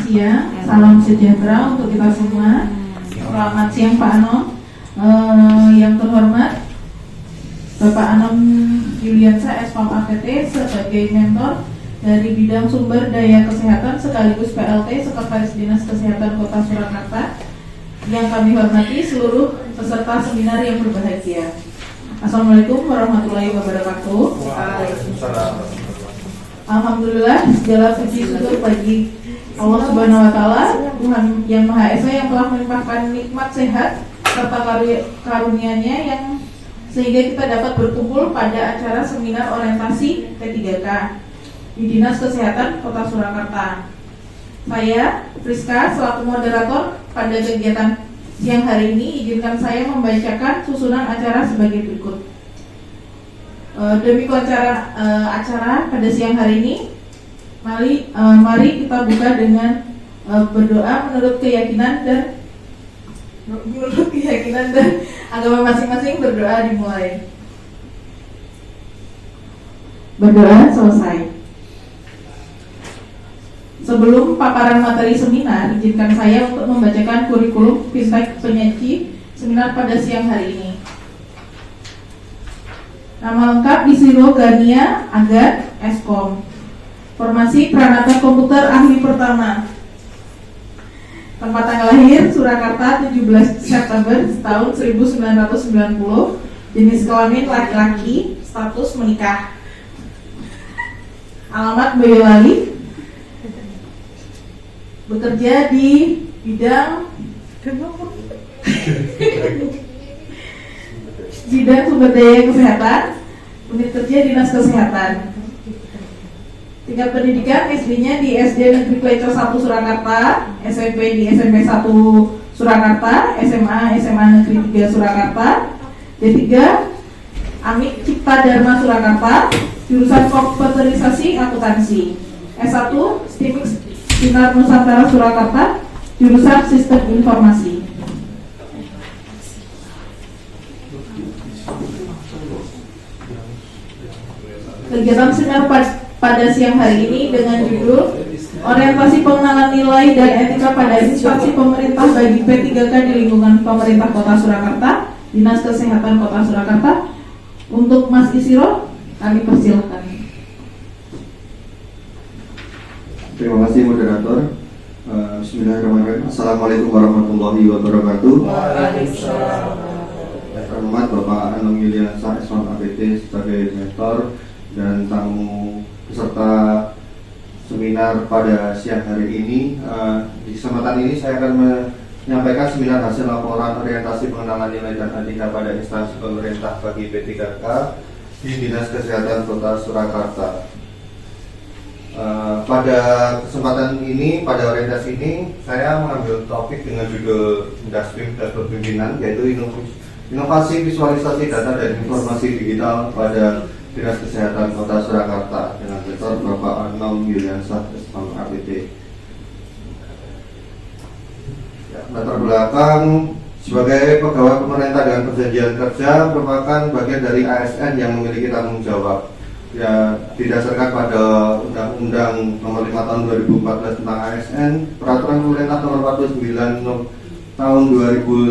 siang, salam sejahtera untuk kita semua. Selamat siang Pak Anom. Yang terhormat Bapak Anom Yuliansa SPOM APT sebagai mentor dari bidang sumber daya kesehatan sekaligus PLT Sekretaris Dinas Kesehatan Kota Surakarta. Yang kami hormati seluruh peserta seminar yang berbahagia. Assalamualaikum warahmatullahi wabarakatuh. Alhamdulillah, segala puji syukur bagi Allah Subhanahu wa Ta'ala, Tuhan yang Maha Esa yang telah melimpahkan nikmat sehat serta karunia-Nya yang sehingga kita dapat berkumpul pada acara seminar orientasi P3K di Dinas Kesehatan Kota Surakarta. Saya, Friska, selaku moderator pada kegiatan siang hari ini, izinkan saya membacakan susunan acara sebagai berikut. Demi kelancaran acara pada siang hari ini, mari kita buka dengan berdoa menurut keyakinan dan agama masing-masing. Berdoa dimulai. Berdoa selesai. Sebelum paparan materi seminar, izinkan saya untuk membacakan kurikulum Fistek penyaji seminar pada siang hari ini. Nama lengkap Isiro Gania Agat Eskom. Formasi Pranata Komputer Ahli Pertama. Tempat tanggal lahir Surakarta 17 September tahun 1990. Jenis kelamin laki-laki. Status menikah. Alamat Boyolali. Bekerja di bidang sumber daya kesehatan, unit kerja Dinas Kesehatan. Tingkat pendidikan SD-nya di SD Negeri Kleco 1 Surakarta, SMP di SMP 1 Surakarta, SMA Negeri 3 Surakarta, D3 Amik Cipta Dharma Surakarta, jurusan komputerisasi akuntansi. S1 STIMIX Sinar Nusantara Surakarta, jurusan Sistem Informasi. Kegiatan seminar pada siang hari ini dengan judul Orientasi Pengenalan Nilai dan Etika pada Instansi Pemerintah bagi P3K di lingkungan Pemerintah Kota Surakarta, Dinas Kesehatan Kota Surakarta. Untuk Mas Isiro, kami persilakan. Terima kasih moderator. Bismillahirrahmanirrahim. Assalamualaikum warahmatullahi wabarakatuh. Waalaikumsalam. Terhormat Bapak Anom Yuliansa SPOM APT sebagai mentor dan tamu peserta seminar pada siang hari ini. Di kesempatan ini saya akan menyampaikan seminar hasil laporan orientasi pengenalan nilai dan etika pada instansi pemerintah bagi P3K di Dinas Kesehatan Kota Surakarta. Pada kesempatan ini, pada orientasi ini, saya mengambil topik dengan judul Dasbim dan Pemimpinan, yaitu inovasi visualisasi data dan informasi digital pada Dinas Kesehatan Kota Surakarta dengan mentor Bapak Anom Yuliansa SPOM APT. Latar belakang sebagai pegawai pemerintah dengan perjanjian kerja merupakan bagian dari ASN yang memiliki tanggung jawab. Ya, didasarkan pada Undang-Undang Nomor 5 Tahun 2014 tentang ASN, Peraturan Pemerintah Nomor 49 Tahun 2018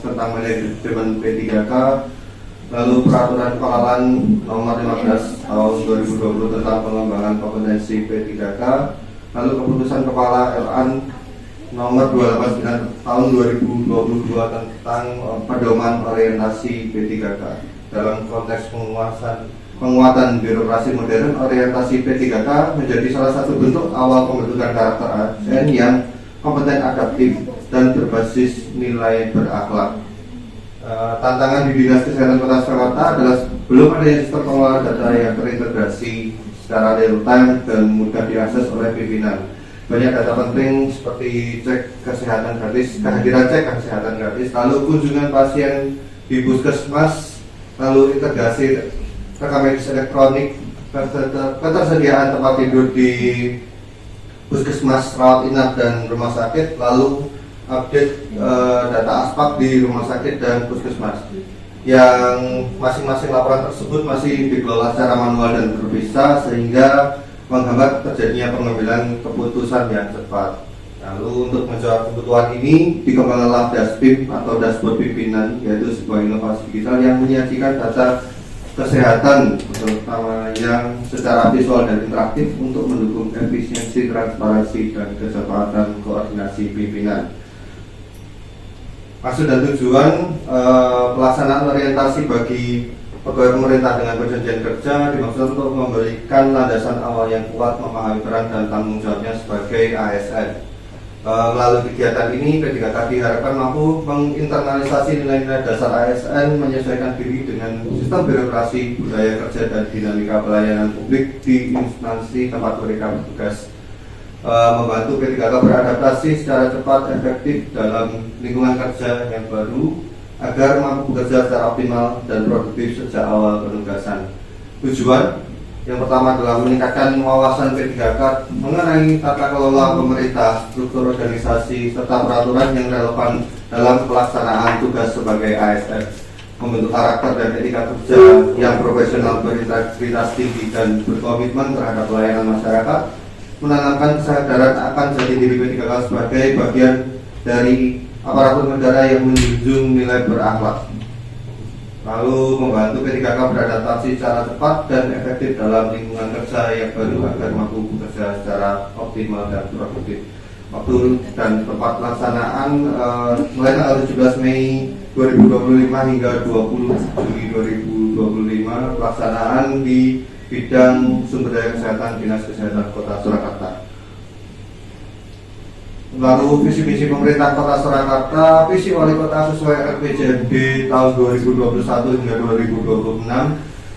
tentang manajemen P3K, lalu Peraturan Pengenalan Nomor 15 Tahun 2020 tentang pengembangan kompetensi P3K, lalu Keputusan Kepala LAN Nomor 289 Tahun 2022 tentang pedoman orientasi P3K. Dalam konteks penguatan birokrasi modern, orientasi P3K menjadi salah satu bentuk awal pembentukan karakter ASN yang kompeten, adaptif, dan berbasis nilai berakhlak. Tantangan di Dinas Kesehatan Kota Surakarta adalah belum adanya sistem pengelolaan data yang terintegrasi secara real time dan mudah diakses oleh pimpinan. Banyak data penting seperti cek kesehatan gratis, kehadiran cek kesehatan gratis, lalu kunjungan pasien di puskesmas, lalu integrasi rekam medis elektronik, ketersediaan tempat tidur di puskesmas, rawat inap dan rumah sakit, lalu update data aspek di rumah sakit dan puskesmas. Yang masing-masing laporan tersebut masih dikelola secara manual dan terpisah, sehingga menghambat terjadinya pengambilan keputusan yang cepat. Lalu untuk menjawab kebutuhan ini dikembangkanlah Dasbip atau dashboard pimpinan, yaitu sebuah inovasi digital yang menyajikan data kesehatan terutama yang secara visual dan interaktif untuk mendukung efisiensi, transparansi, dan kecepatan koordinasi pimpinan. Maksud dan tujuan pelaksanaan orientasi bagi pegawai pemerintah dengan perjanjian kerja dimaksud untuk memberikan landasan awal yang kuat memahami peran dan tanggung jawabnya sebagai ASN. Melalui kegiatan ini, P3K diharapkan mampu menginternalisasi nilai-nilai dasar ASN, menyesuaikan diri dengan sistem birokrasi, budaya kerja, dan dinamika pelayanan publik di instansi tempat mereka bertugas. Membantu P3K beradaptasi secara cepat, efektif dalam lingkungan kerja yang baru, agar mampu bekerja secara optimal dan produktif sejak awal penugasan. Tujuan yang pertama adalah meningkatkan wawasan P3K mengenai tata kelola pemerintah, struktur organisasi, serta peraturan yang relevan dalam pelaksanaan tugas sebagai ASN, membentuk karakter dan etika kerja yang profesional, berintegritas tinggi, dan berkomitmen terhadap pelayanan masyarakat, menanamkan kesadaran akan jati diri P3K sebagai bagian dari aparatur negara yang menjunjung nilai berakhlak. Lalu membantu P3K beradaptasi secara cepat dan efektif dalam lingkungan kerja yang baru agar mampu bekerja secara optimal dan produktif. Waktu dan tempat pelaksanaan mulai tanggal 17 Mei 2025 hingga 20 Juli 2025, pelaksanaan di bidang sumber daya kesehatan Dinas Kesehatan Kota Surakarta. Lalu visi-misi pemerintah Kota Surakarta, visi wali kota sesuai RPJMD tahun 2021 hingga 2026,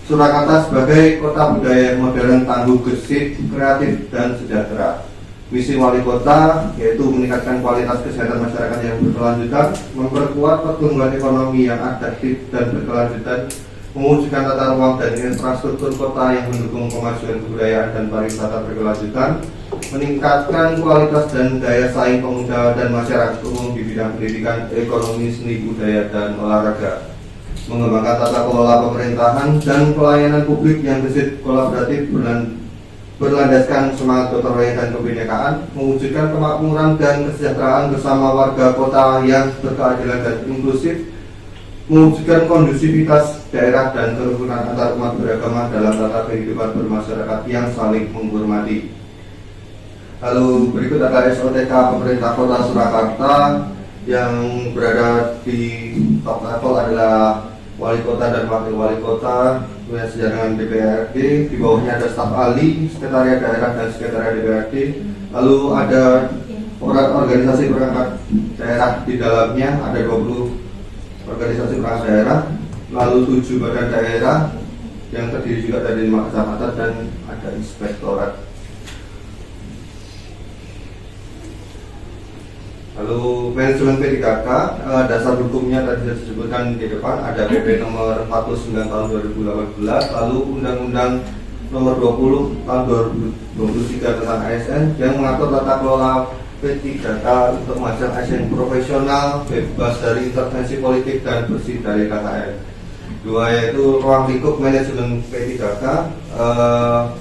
Surakarta sebagai kota budaya modern, tangguh, gesit, kreatif, dan sejahtera. Misi wali kota yaitu meningkatkan kualitas kesehatan masyarakat yang berkelanjutan, memperkuat pertumbuhan ekonomi yang adaptif dan berkelanjutan, mewujudkan tata ruang dan infrastruktur kota yang mendukung kemajuan kebudayaan dan pariwisata berkelanjutan, meningkatkan kualitas dan daya saing pemuda dan masyarakat umum di bidang pendidikan, ekonomi, seni, budaya, dan olahraga, mengembangkan tata kelola pemerintahan dan pelayanan publik yang gesit, kolaboratif, berlandaskan semangat gotong royong dan kebinekaan, mewujudkan kemakmuran dan kesejahteraan bersama warga kota yang berkeadilan dan inklusif, mewujudkan kondusivitas daerah dan kerukunan antar umat beragama dalam tata kehidupan bermasyarakat yang saling menghormati. Lalu berikut ada SOTK pemerintah Kota Surakarta yang berada di top level adalah wali kota dan wakil wali kota, kemudian sejajaran DPRD, di bawahnya ada staf ahli, sekretariat daerah dan sekretariat DPRD, lalu ada organisasi perangkat daerah di dalamnya, ada 20 organisasi perangkat daerah, lalu 7 badan daerah yang terdiri juga dari 5 kecamatan dan ada inspektorat. Lalu manajemen P3K, dasar hukumnya tadi sudah disebutkan di depan, ada PP nomor 49 tahun 2018, lalu Undang-Undang nomor 20 tahun 2023 tentang ASN yang mengatur tata kelola P3K untuk menghasilkan ASN profesional, bebas dari intervensi politik dan bersih dari KKN. Dua yaitu ruang lingkup manajemen P3K,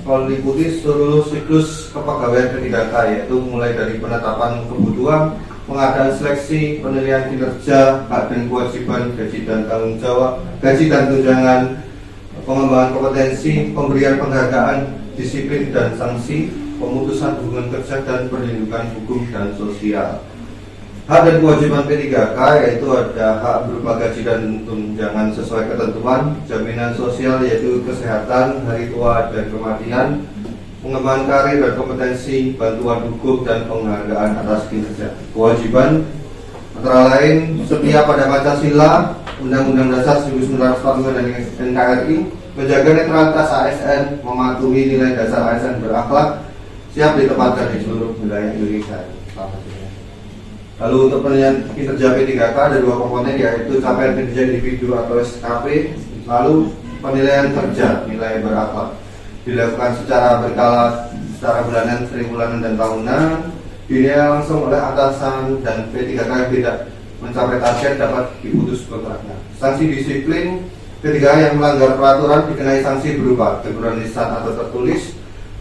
meliputi seluruh siklus kepegawaian P3K, yaitu mulai dari penetapan kebutuhan, pengadaan seleksi, penilaian kinerja, hak dan kewajiban, gaji dan tanggung jawab, gaji dan tunjangan, pengembangan kompetensi, pemberian penghargaan, disiplin dan sanksi, pemutusan hubungan kerja, dan perlindungan hukum dan sosial. Hak dan kewajiban P3K yaitu ada hak berupa gaji dan tunjangan sesuai ketentuan, jaminan sosial yaitu kesehatan, hari tua dan kematian, pengembangan karir dan kompetensi, bantuan hukum, dan penghargaan atas kinerja. Kewajiban antara lain setia pada Pancasila, Undang-Undang Dasar 1945 dan NKRI, menjaga netralitas ASN, mematuhi nilai dasar ASN berakhlak, siap ditempatkan di seluruh wilayah Indonesia. Lalu untuk penilaian kinerja P3K ada 2 komponen, yaitu capaian kinerja individu atau SKP, lalu penilaian kerja nilai berakhlak. Dilakukan secara berkala, secara bulanan, seri bulanan, dan tahunan, dinilai langsung oleh atasan, dan P3K tidak mencapai target dapat diputus kontraknya. Sanksi disiplin, P3K yang melanggar peraturan dikenai sanksi berupa teguran lisan atau tertulis,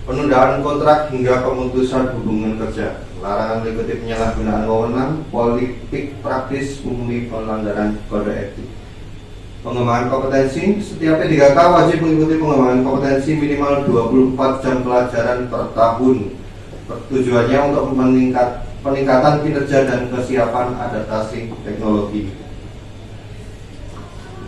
penundaan kontrak hingga pemutusan hubungan kerja, larangan mengikuti penyalahgunaan wewenang, politik praktis, pungli pelanggaran kode etik. Pengembangan kompetensi, setiap P3K wajib mengikuti pengembangan kompetensi minimal 24 jam pelajaran per tahun. Tujuannya untuk peningkatan kinerja dan kesiapan adaptasi teknologi.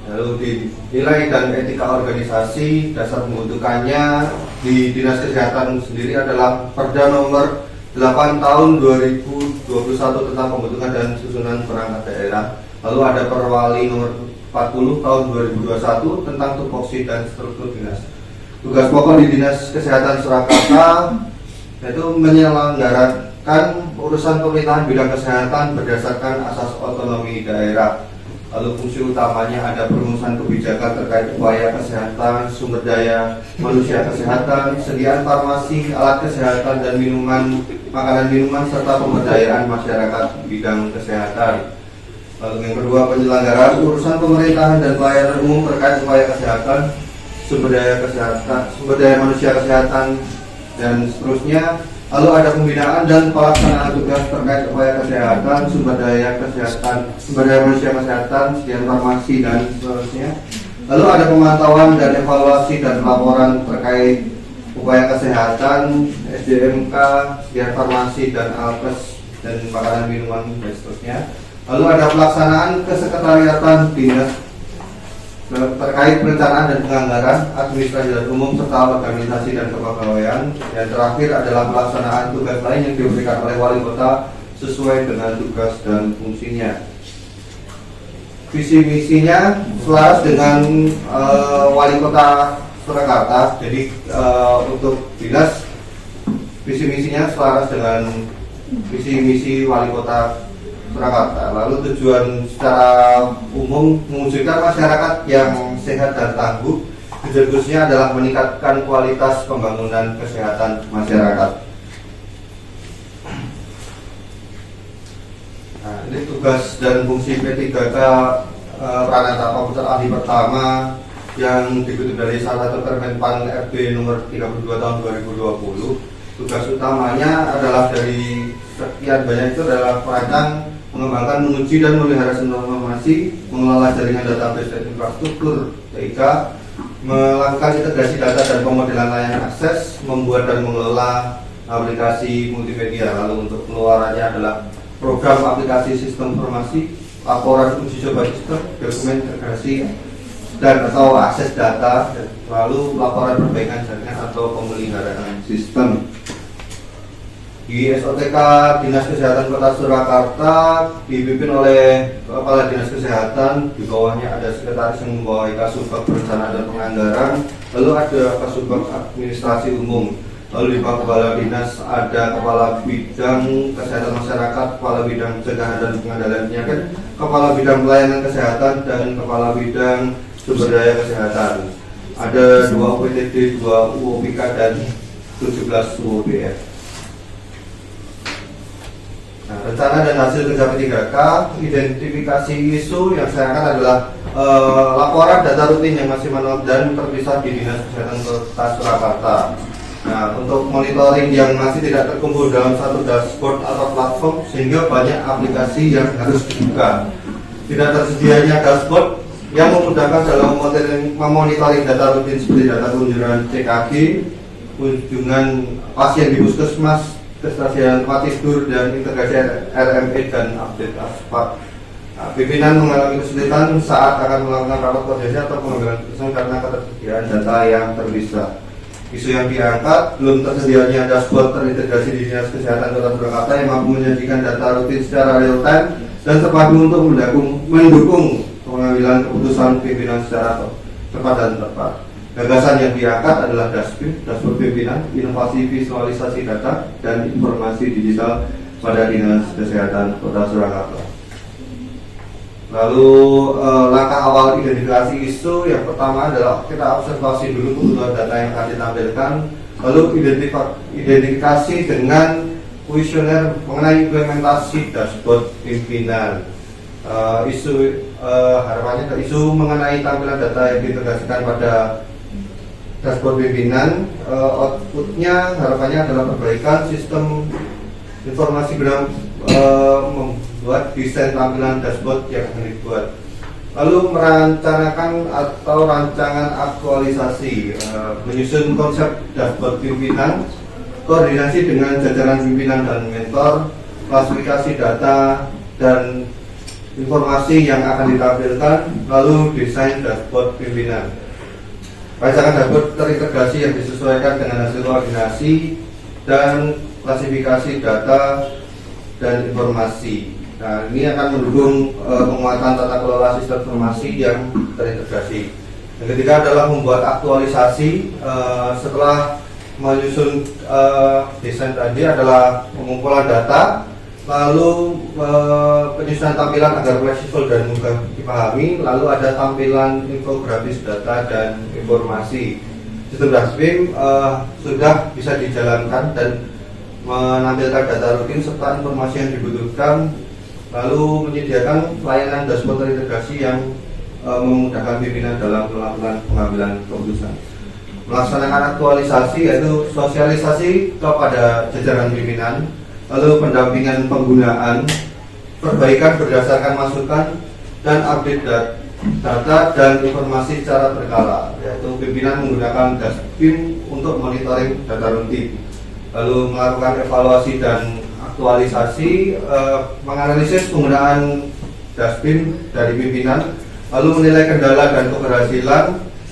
Lalu di nilai dan etika organisasi, dasar pembentukannya di Dinas Kesehatan sendiri adalah Perda nomor 8 tahun 2021 tentang pembentukan dan susunan perangkat daerah. Lalu ada Perwali nomor 40 tahun 2021 tentang tupoksi dan struktur dinas. Tugas pokok di Dinas Kesehatan Surakarta yaitu menyelenggarakan urusan pemerintahan bidang kesehatan berdasarkan asas otonomi daerah. Lalu fungsi utamanya ada perumusan kebijakan terkait upaya kesehatan, sumber daya manusia kesehatan, sediaan farmasi, alat kesehatan dan makanan minuman serta pemberdayaan masyarakat bidang kesehatan. Lalu yang kedua, penyelenggaraan urusan pemerintahan dan pelayanan umum terkait upaya kesehatan, sumber daya manusia kesehatan dan seterusnya. Lalu ada pembinaan dan pelaksanaan tugas terkait upaya kesehatan, sumber daya manusia kesehatan, sediaan farmasi dan seterusnya. Lalu ada pemantauan dan evaluasi dan laporan terkait upaya kesehatan, SDMK, sediaan farmasi dan alkes dan makanan minuman dan seterusnya. Lalu ada pelaksanaan kesekretariatan dinas terkait perencanaan dan penganggaran, administrasi dan umum serta organisasi dan kepegawaian. Yang terakhir adalah pelaksanaan tugas lain yang diberikan oleh wali kota sesuai dengan tugas dan fungsinya. Visi misinya selaras dengan wali kota Surakarta. Jadi untuk dinas visi misinya selaras dengan visi misi wali kota Surakarta. Lalu tujuan secara umum mewujudkan masyarakat yang sehat dan tangguh. Tujuan khususnya adalah meningkatkan kualitas pembangunan kesehatan masyarakat. Nah, ini tugas dan fungsi P3K Pranata Komputer Ahli pertama yang dikutip dari salah satu Permenpan RB nomor 32 tahun 2020. Tugas utamanya adalah dari sekian banyak itu adalah perancang, mengembangkan, menguji dan memelihara sumber informasi, mengelola jaringan database dan infrastruktur TIK, melakukan integrasi data dan pemodelan layanan akses, membuat dan mengelola aplikasi multimedia. Lalu untuk pengeluarannya adalah program aplikasi sistem informasi, laporan uji coba sistem, dokumen integrasi dan atau akses data, lalu laporan perbaikan jaringan atau pemeliharaan sistem. Di SOTK Dinas Kesehatan Kota Surakarta dipimpin oleh Kepala Dinas Kesehatan, di bawahnya ada sekretaris yang membawahi Kasubag Perencanaan dan Penganggaran, lalu ada Kasubag Administrasi Umum, lalu di bawah Kepala Dinas ada Kepala Bidang Kesehatan Masyarakat, Kepala Bidang Pencegahan dan Pengendalian Penyakit, Kepala Bidang Pelayanan Kesehatan, dan Kepala Bidang Sumber Daya Kesehatan. Ada 2 UPTD, 2 UOPK dan 17 UOBF. Nah, rencana dan hasil kerja P3K, identifikasi isu yang saya angkat adalah laporan data rutin yang masih manual dan terpisah di Dinas Kesehatan Kota Surakarta. Nah, untuk monitoring yang masih tidak terkumpul dalam satu dashboard atau platform sehingga banyak aplikasi yang harus dibuka. Tidak tersedianya dashboard yang memudahkan dalam memonitoring data rutin seperti data kunjungan CKG, kunjungan pasien di puskesmas, ketersediaan tempat tidur dan integrasi RME dan update aspek. Nah, pimpinan mengalami kesulitan saat akan melakukan rapat koordinasi atau pengambilan keputusan karena ketersediaan data yang terpisah. Isu yang diangkat, belum tersedianya dashboard terintegrasi di Dinas Kesehatan Kota Surakarta yang mampu menyajikan data rutin secara real time dan terpadu untuk mendukung pengambilan keputusan pimpinan secara cepat dan tepat. Gagasan yang diangkat adalah dashboard pimpinan, inovasi visualisasi data, dan informasi digital pada Dinas Kesehatan Kota Surakarta. Lalu langkah awal identifikasi isu yang pertama adalah kita observasi dulu kebutuhan data yang akan ditampilkan, lalu identifikasi dengan kuesioner mengenai implementasi dashboard pimpinan. Harapannya isu mengenai tampilan data yang diintegrasikan pada dashboard pimpinan, outputnya harapannya adalah perbaikan sistem informasi guna membuat desain tampilan dashboard yang akan dibuat. Lalu merencanakan atau rancangan aktualisasi, menyusun konsep dashboard pimpinan, koordinasi dengan jajaran pimpinan dan mentor, klasifikasi data dan informasi yang akan ditampilkan, lalu desain dashboard pimpinan. Rancangan dashboard terintegrasi yang disesuaikan dengan hasil koordinasi dan klasifikasi data dan informasi. Nah, ini akan mendukung penguatan tata kelola sistem informasi yang terintegrasi. Yang ketiga adalah membuat aktualisasi. Setelah menyusun desain tadi adalah pengumpulan data, lalu penyusunan tampilan agar fleksibel dan mudah dipahami, lalu ada tampilan infografis data dan informasi. Sistem Dashbim sudah bisa dijalankan dan menampilkan data rutin serta informasi yang dibutuhkan, lalu menyediakan layanan dashboard terintegrasi yang memudahkan pimpinan dalam melakukan pengambilan keputusan. Melaksanakan aktualisasi yaitu sosialisasi kepada jajaran pimpinan, lalu pendampingan penggunaan, perbaikan berdasarkan masukan, dan update data dan informasi secara berkala, yaitu pimpinan menggunakan Dashbim untuk monitoring data rutin, lalu melakukan evaluasi dan aktualisasi, menganalisis penggunaan Dashbim dari pimpinan, lalu menilai kendala dan keberhasilan,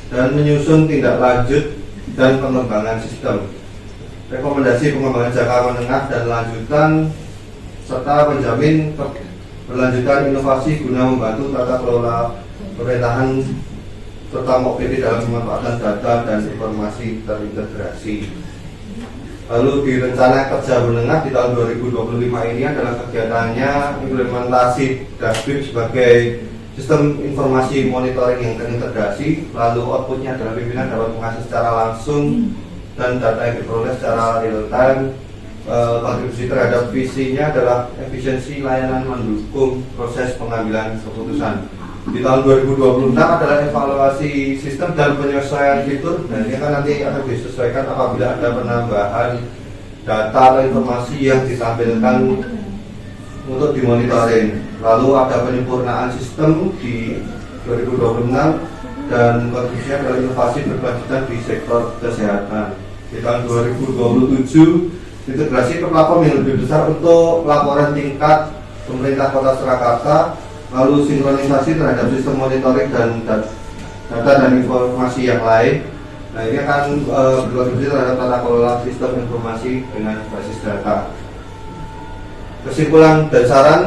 dan menyusun tindak lanjut dan pengembangan sistem. Rekomendasi pengembangan jangka menengah dan lanjutan serta menjamin berlanjutan inovasi guna membantu tata kelola pemerintahan terutama OPD dalam memanfaatkan data dan informasi terintegrasi. Lalu di rencana kerja menengah di tahun 2025 ini adalah kegiatannya implementasi Dashbim sebagai sistem informasi monitoring yang terintegrasi, lalu outputnya adalah pimpinan dapat mengakses secara langsung dan data yang diperoleh secara real time. Kontribusi terhadap visinya adalah efisiensi layanan mendukung proses pengambilan keputusan. Di tahun 2026 adalah evaluasi sistem dan penyesuaian fitur. Dan ini kan nanti akan disesuaikan apabila ada penambahan data atau informasi yang ditampilkan untuk dimonitoring. Lalu ada penyempurnaan sistem di 2026 dan kontribusinya adalah inovasi berkelanjutan di sektor kesehatan. Di tahun 2027 integrasi ke platform yang lebih besar untuk laporan tingkat pemerintah Kota Surakarta, lalu sinkronisasi terhadap sistem monitoring dan data dan informasi yang lain. Nah, ini akan berkontribusi terhadap tata kelola sistem informasi dengan basis data. Kesimpulan dan saran,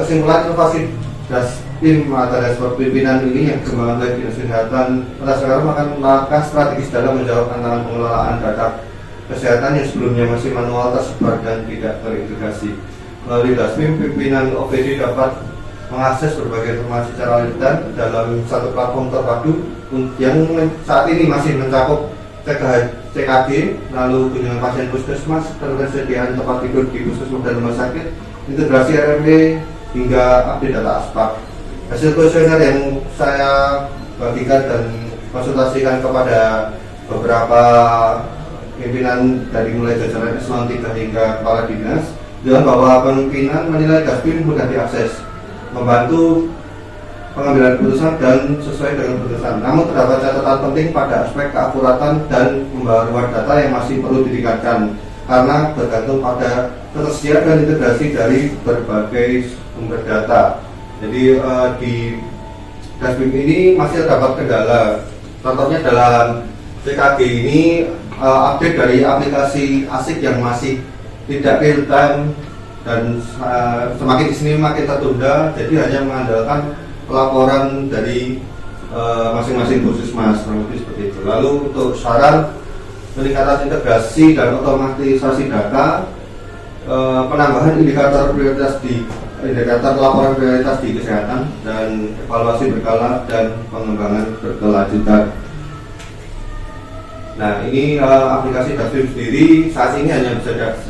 kesimpulan inovasi Dashbim atau dashboard pimpinan ini yang dikembangkan oleh Dinas Kesehatan Kota Surakarta akan melakukan strategis dalam menjawab tantangan pengelolaan data kesehatan yang sebelumnya masih manual, tersebar dan tidak terintegrasi. Melalui Dashbim, pimpinan OPD dapat mengakses berbagai informasi secara real dalam satu platform terpadu yang saat ini masih mencakup CKD, lalu kunjungan pasien puskesmas, ketersediaan tempat tidur di puskesmas dan rumah sakit, integrasi RMP hingga update data ASPAK. Hasil kuesioner yang saya bagikan dan konsultasikan kepada beberapa pimpinan dari mulai jajaran eselon 3 hingga kepala dinas, dengan bahwa pimpinan menilai Dashbim mudah diakses, membantu pengambilan keputusan dan sesuai dengan keputusan. Namun terdapat catatan penting pada aspek keakuratan dan pembaruan data yang masih perlu ditingkatkan karena bergantung pada ketersediaan dan integrasi dari berbagai sumber data. Jadi di Dashbim ini masih terdapat kendala. Contohnya dalam CKG ini update dari aplikasi ASIK yang masih tidak real time dan semakin disini makin tertunda, jadi hanya mengandalkan pelaporan dari masing-masing puskesmas, seperti itu. Lalu untuk saran peningkatan integrasi dan otomatisasi data, penambahan indikator laporan prioritas di kesehatan dan evaluasi berkala dan pengembangan berkelanjutan. Nah, ini aplikasi Dashbim sendiri saat ini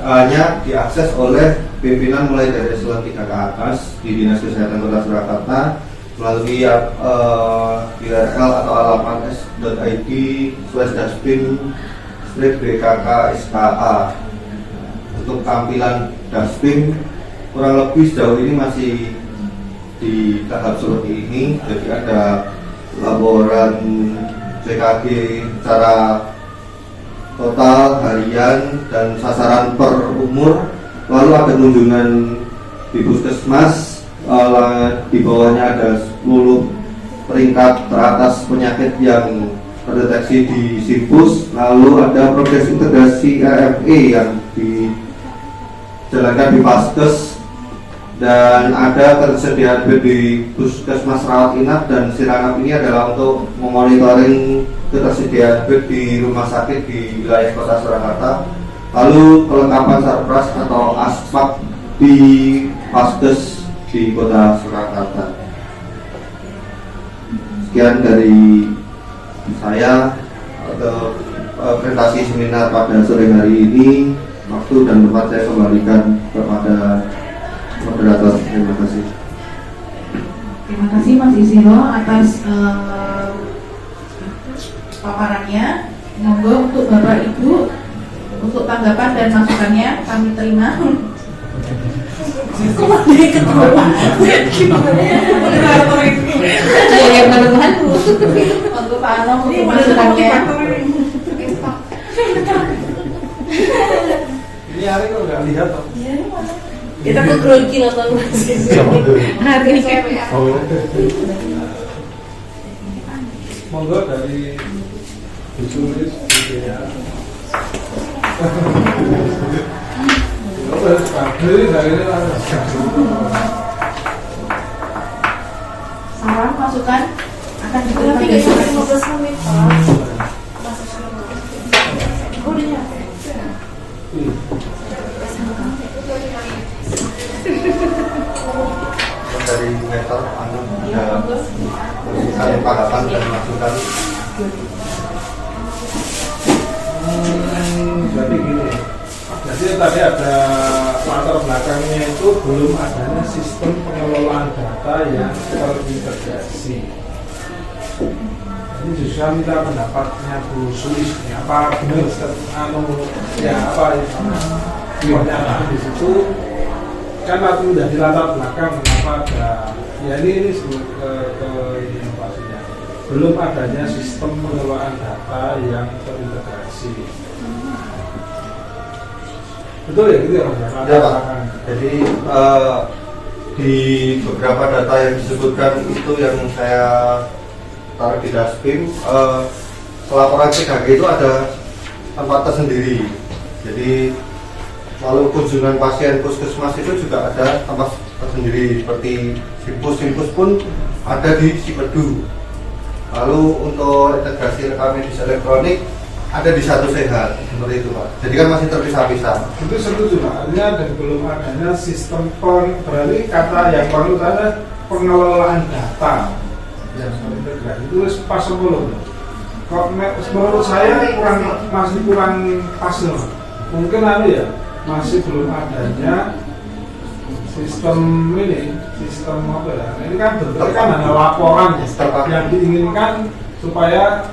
hanya diakses oleh pimpinan mulai dari eselon 3 ke atas di Dinas Kesehatan Kota Surakarta melalui URL atau alamat s.id/dashbin/bkkska. Untuk tampilan dashbin kurang lebih sejauh ini masih di tahap seperti ini. Jadi ada laporan CKG secara total, harian, dan sasaran per umur. Lalu ada kunjungan di puskesmas, di bawahnya ada 10 peringkat teratas penyakit yang terdeteksi di Simpus. Lalu ada progres integrasi RME yang dijalankan di Paskes, dan ada ketersediaan bed di puskesmas rawat inap, dan Siranap ini adalah untuk memonitoring ketersediaan bed di rumah sakit di wilayah Kota Surakarta. Lalu kelengkapan sarpras atau aspak di Paskes di Kota Surakarta. Sekian dari saya untuk presentasi seminar pada sore hari ini. Waktu dan tempat saya kembalikan kepada moderator. Terima kasih. Terima kasih Mas Isiro atas paparannya. Monggo untuk Bapak Ibu untuk tanggapan dan masukannya kami terima. Kok dia ketua? Moderator ini. Yang menentukan untuk Pak Anong untuk masukannya. Ini hari kok nggak lihat toh? Kita ke grogi lah Bang. Hari ini Monggo dari ditulis idenya. Saran masukan akan diberikan tapi nggak sampai 15 menit Pak. Oh udah nyampe. Dari meter ada saya tanggapan dan masukan. Jadi gini, jadi tadi ada latar belakangnya itu belum adanya sistem pengelolaan data yang terintegrasi. Ini justru minta pendapatnya Bu Sulis, apa benar ya apa pernyataan di situ kan waktu menjadi latar belakang kenapa ada ya ini sebelum ke inovasinya belum adanya sistem pengelolaan data yang terintegrasi. Betul ya gitu ya Mas? Ya Pak. Jadi di beberapa data yang disebutkan itu yang saya taruh di dashbin, pelaporan CKG itu ada tempat tersendiri. Jadi lalu kunjungan pasien puskesmas itu juga ada tempat tersendiri, seperti Simpus pun ada di Cipedu. Lalu untuk integrasi rekam medis elektronik ada di Satu Sehat, seperti itu Pak. Jadi kan masih terpisah-pisah. Itu setuju Pak, artinya dan belum adanya sistem berarti kata yang perlu ada pengelolaan data yang terintegrasi itu pas sebelum. Kok menurut saya masih kurang pas loh. Mungkin ya masih belum adanya sistem apa ya? Ini kan bentuknya kan hanya laporan yang diinginkan supaya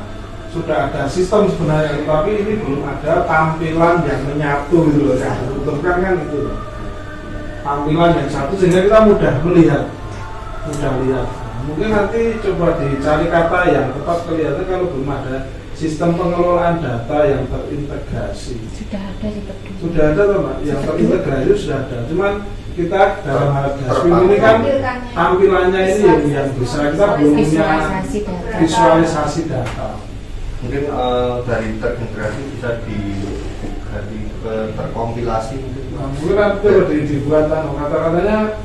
sudah ada sistem sebenarnya, tapi ini belum ada tampilan yang menyatu gitu loh, yang dibutuhkan kan itu tampilan yang satu sehingga kita mudah lihat. Mungkin nanti coba dicari kata yang tepat kelihatan kalau belum ada sistem pengelolaan data yang terintegrasi. Sudah ada loh Mbak, yang terintegrasi sudah ada. Cuman kita dalam hal dashbin ini kan tampilannya ini yang bisa kita belum punya visualisasi data. Mungkin dari terintegrasi bisa terkompilasi. Mungkin nanti dibuat kata-katanya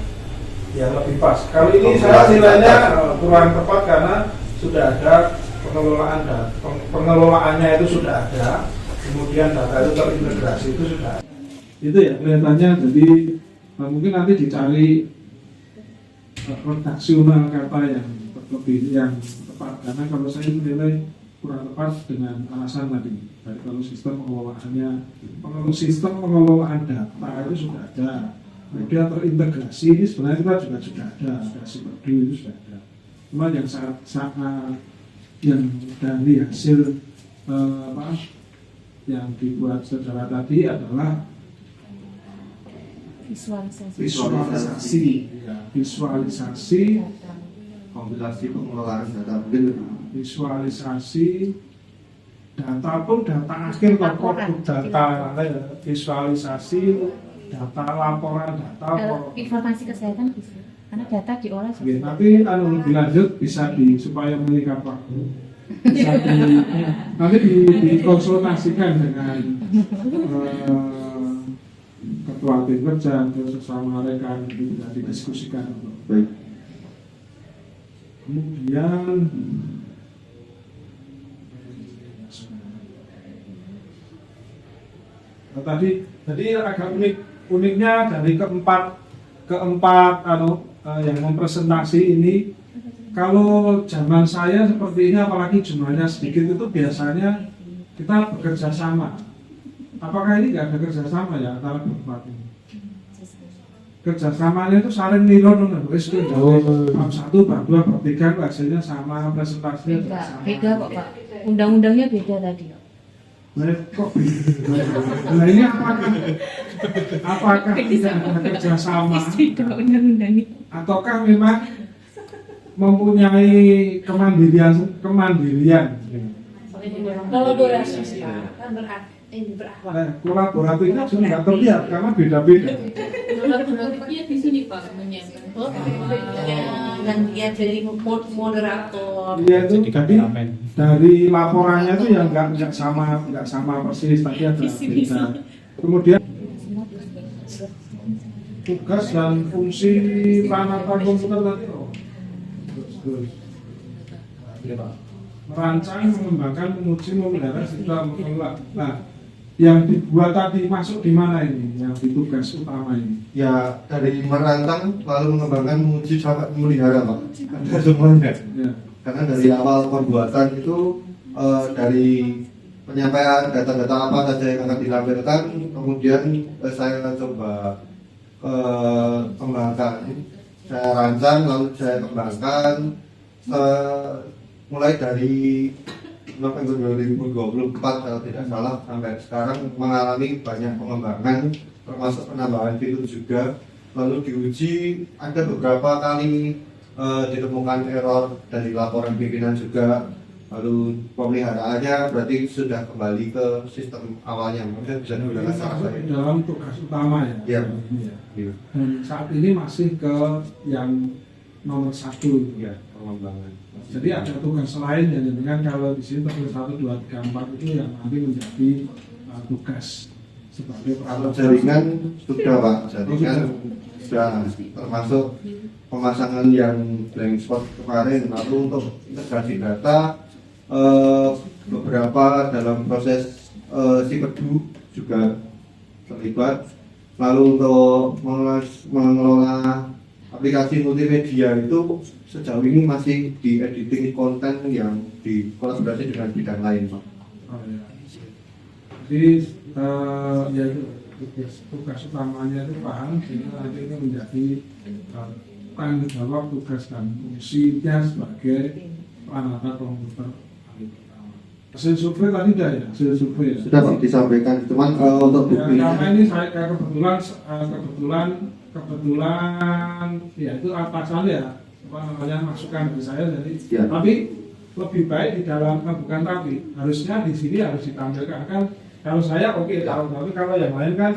yang lebih pas. Kalau ini saya nilainya kurang tepat karena sudah ada pengelolaannya itu sudah ada, kemudian data itu terintegrasi itu sudah ada. Itu ya kelihatannya. Jadi mungkin nanti dicari redaksional kata yang lebih yang tepat, karena kalau saya menilai kurang tepat dengan alasan tadi. Jadi kalau sistem pengelolaan data itu sudah ada, kemudian terintegrasi ini sebenarnya kita juga sudah ada Simpus itu sudah ada. Cuma yang yang dari hasil yang dibuat saudara tadi adalah visualisasi kompilasi pengelolaan data mungkin visualisasi data pun data akhir produk data visualisasi data laporan data informasi kesehatan bisa karena data diolah Oke, nanti lebih lanjut bisa supaya mengikat waktu bisa nanti dikonsultasikan dengan ketua tim kerja atau sesama rekan bisa didiskusikan. baik. Kemudian tadi agak uniknya dari keempat yang mempresentasi ini, kalau zaman saya seperti ini apalagi jumlahnya sedikit itu biasanya kita bekerja sama. Apakah ini nggak ada kerjasama ya antara keempat ini? Kerjasamanya itu saling nilon, bab 1, bab 2, bab 3 hasilnya sama, presentasinya beda kok Pak, undang-undangnya beda tadi. Nah, kok nah ini apakah tidak ada kerjasama ataukah memang mempunyai kemandirian Kolaborasi kan berakhlak. kolaboratifnya juga nggak terlihat karena beda-beda. Kolaboratifnya di sini Pak menyiapkan dan dia jadi moderator. Iya itu tadi dari laporannya itu yang nggak sama persis tadi ada beda. Kemudian tugas dan fungsi peralatan komputer tadi merancang, mengembangkan, menguji, memelihara, serta mengelola. Nah, yang dibuat tadi masuk di mana ini? Yang di tugas utama ini? Ya dari merancang lalu mengembangkan, menguji sampai memelihara Pak. Ada semuanya. Ya. Karena dari awal pembuatan itu dari penyampaian data-data apa saja yang akan dilampirkan, kemudian saya akan coba kembangkan, saya rancang lalu saya kembangkan mulai dari November 2024 kalau tidak salah sampai sekarang mengalami banyak pengembangan termasuk penambahan fitur juga, lalu diuji ada beberapa kali ditemukan error dari laporan pimpinan juga, lalu pemeliharaannya berarti sudah kembali ke sistem awalnya, mungkin bisa digunakan secara baik. Dalam tugas utama ya. Iya. Ya. Dan saat ini masih ke yang nomor 1 Iya, pengembangan. Jadi ada tugas lain yang dengan kalau di sini tugas 1, 2, 3, 4 itu yang nanti menjadi tugas sebagai Kalau peralatan. jaringan sudah Pak, jaringan sudah termasuk pemasangan yang blank spot kemarin, lalu untuk integrasi data beberapa dalam proses Sipedu juga terlibat, lalu untuk mengelola aplikasi multimedia itu sejauh ini masih di editing konten yang dikolaborasi dengan bidang lain Pak. Oh, ya. Jadi ya itu tugas utamanya itu paham, sehingga nanti ini menjadi tanggung jawab tugas dan fungsinya sebagai peralatan komputer. Hasil survei tadi sudah ya, hasil survei ya. Sudah Pak disampaikan, cuman untuk Ya, bukti karena ini saya kebetulan ya itu atasan ya apa namanya masukan dari saya jadi Ya. tapi lebih baik di dalam bukan tapi harusnya di sini harus ditampilkan kan kalau saya oke tahu tapi kalau yang lain kan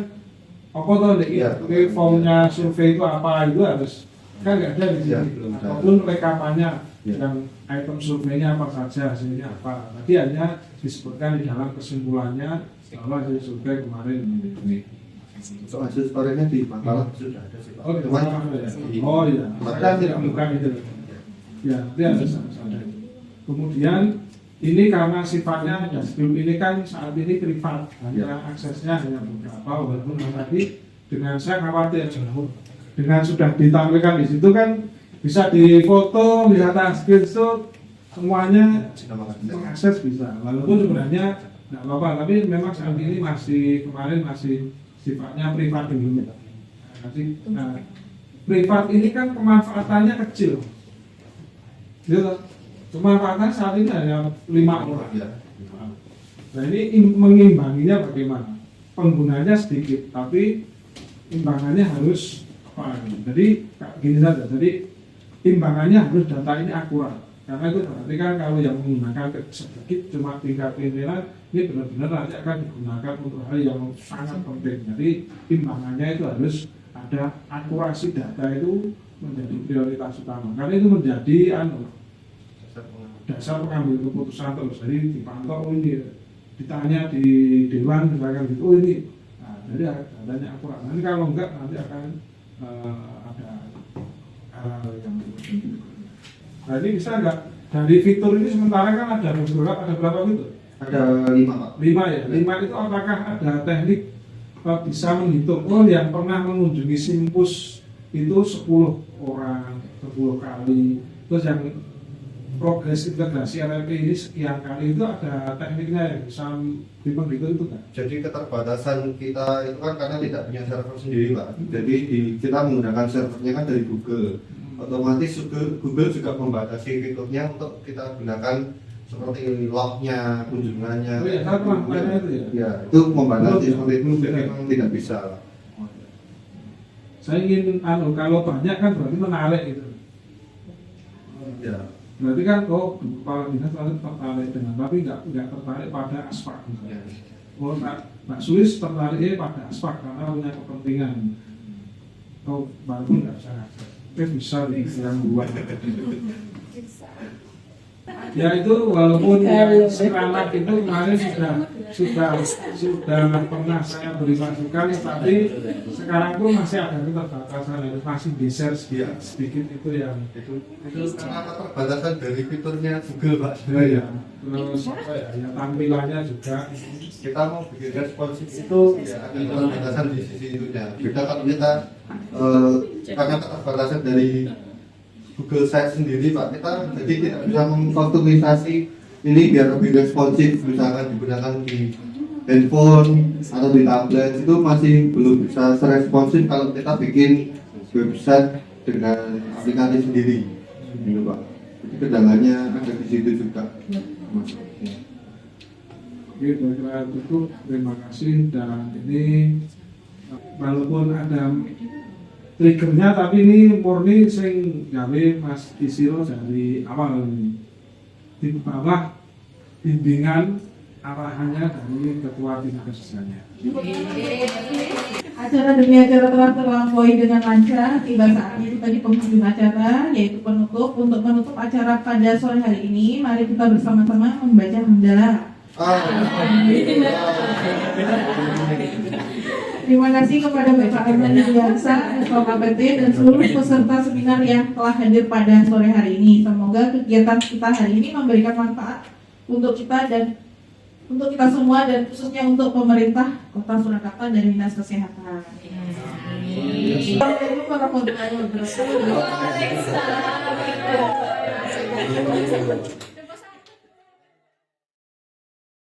apa tuh Ya. formnya survei itu apa itu harus kan nggak ada di sini Ya, belum ada. ataupun rekapannya Ya. yang item surveinya apa saja hasilnya apa tadi hanya disebutkan di dalam kesimpulannya bahwa hasil survei kemarin ini. untuk hasil storenya di makalah sudah ada sih Pak. Oh, Cuman oh iya, saya tidak bukan itu. Ya, dia harus ada. Kemudian ini karena sifatnya ya sebelum ini kan saat ini privat, hanya aksesnya hanya beberapa, walaupun tadi dengan saya khawatir dengan sudah ditampilkan di situ kan bisa difoto, bisa screenshot, semuanya mengakses bisa. Walaupun sebenarnya tidak apa-apa, tapi memang saat ini kemarin masih sifatnya privat dulu. Nah, privat ini kan pemanfaatannya kecil. Gitu. Cuma karena saat ini hanya 5 orang. Ya. Nah ini mengimbanginya bagaimana? Penggunanya sedikit, tapi imbangannya harus apa? Jadi gini saja. Jadi imbangannya harus data ini akurat. Karena itu berarti kan kalau yang menggunakan sedikit cuma tingkat nilai ini benar-benar nanti akan digunakan untuk hal yang sangat penting. Jadi imbangannya itu harus ada akurasi data itu menjadi prioritas utama. Karena itu menjadi dasar pengambil keputusan terus. Jadi dipantau ini, ditanya di dewan misalkan gitu, oh ini, nah, jadi adanya akurat. Nanti kalau enggak nanti akan ada hal yang nah ini bisa enggak dari fitur ini sementara kan ada berapa fitur? Ada 5 Pak. 5 ya. 5 itu apakah ada teknik bisa menghitung? Oh yang pernah mengunjungi Simpus itu 10 orang 10 kali. Terus yang progres integrasi RLP ini sekian kali itu ada tekniknya yang bisa menghitung itu kan? Jadi keterbatasan kita itu kan karena tidak punya server sendiri Pak. Jadi kita menggunakan servernya kan dari Google. Otomatis Google juga membatasi fiturnya untuk kita gunakan seperti lognya, kunjungannya. Oh iya, saya pernah tanya itu ya? Ya, itu membatasi seperti itu, jadi memang tidak bisa. Saya ingin kalau banyak kan berarti menarik gitu. Ya. Berarti kan kepala dinas lalu tertarik dengan, tapi nggak tertarik pada aspek misalnya. Oh, Mbak Suis tertariknya pada aspek karena punya kepentingan. Oh, baru nggak bisa ngakses. Bisa yang buat. Ya itu walaupun yang sekarang itu kemarin sudah pernah saya beri masukan, tapi sekarang pun masih ada keterbatasan, harus masih geser sedikit itu yang Itu karena keterbatasan dari fiturnya Google Pak. ya. Terus apa ya tampilannya juga. Kita mau bikin responsif itu ya ada keterbatasan di sisi itunya. Beda kalau kita karena keterbatasan dari Google Sites sendiri Pak, kita jadi tidak bisa mengoptimisasi ini biar lebih responsif, misalkan digunakan di handphone atau di tablet itu masih belum bisa seresponsif kalau kita bikin website dengan aplikasi sendiri, gitu Pak. Jadi kendalanya ada di situ juga. Gitu, kira itu terima kasih dan ini walaupun ada triggernya tapi ini murni sing gawe Mas Isiro dari awal ini di bawah bimbingan arahannya dari ketua tim kerjanya. Acara demi acara telah terlampaui dengan lancar. Tiba saatnya kita di penghujung acara, yaitu penutup. Untuk menutup acara pada sore hari ini, mari kita bersama-sama membaca hamdalah. Terima kasih kepada Bapak Arman Yuliansa, SKKPT, dan seluruh peserta seminar yang telah hadir pada sore hari ini. Semoga kegiatan kita hari ini memberikan manfaat untuk kita dan untuk kita semua dan khususnya untuk pemerintah Kota Surakarta dan Dinas Kesehatan. Assalamualaikum warahmatullahi wabarakatuh.